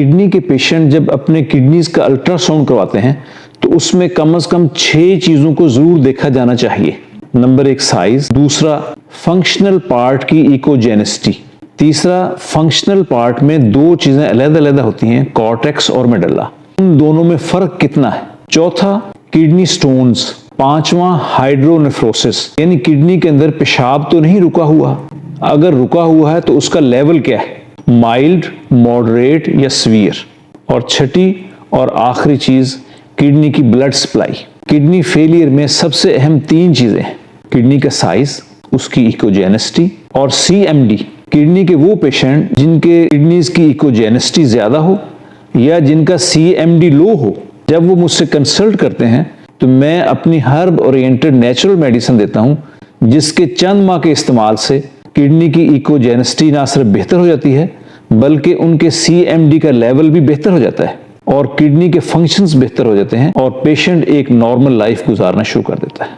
Kidney के patient जब अपने किडनीज का अल्ट्रासाउंड करवाते हैं तो उसमें कम से कम 6 चीजों को जरूर देखा जाना चाहिए। नंबर 1 साइज, दूसरा फंक्शनल पार्ट की इकोजेनिसिटी, तीसरा फंक्शनल पार्ट में 2 चीजें अलग-अलग होती हैं, कॉर्टेक्स और मेडुला, उन दोनों में फर्क कितना है। चौथा किडनी स्टोन्स, पांचवा हाइड्रोनेफ्रोसिस, यानी किडनी के अंदर पेशाब तो नहीं रुका हुआ, अगर रुका हुआ है तो उसका लेवल क्या है, माइल्ड, मॉडरेट या सीवियर। और छठी और आखिरी चीज किडनी की ब्लड सप्लाई। किडनी फेलियर में सबसे अहम 3 चीजें हैं, किडनी का साइज, उसकी इकोजेनिसिटी और CMD। किडनी के वो पेशेंट जिनके किडनीज की इकोजेनिसिटी ज्यादा हो या जिनका CMD लो हो, जब वो मुझसे कंसल्ट करते हैं तो मैं अपनी हर्ब ओरिएंटेड नेचुरल मेडिसिन देता हूं जिसके चंद माह के इस्तेमाल से किडनी की इकोजेनिसिटी ना सिर्फ बेहतर हो जाती है बल्कि उनके CMD का लेवल भी बेहतर हो जाता है और किडनी के फंक्शंस बेहतर हो जाते हैं और पेशेंट एक नॉर्मल लाइफ गुजारना शुरू कर देता है।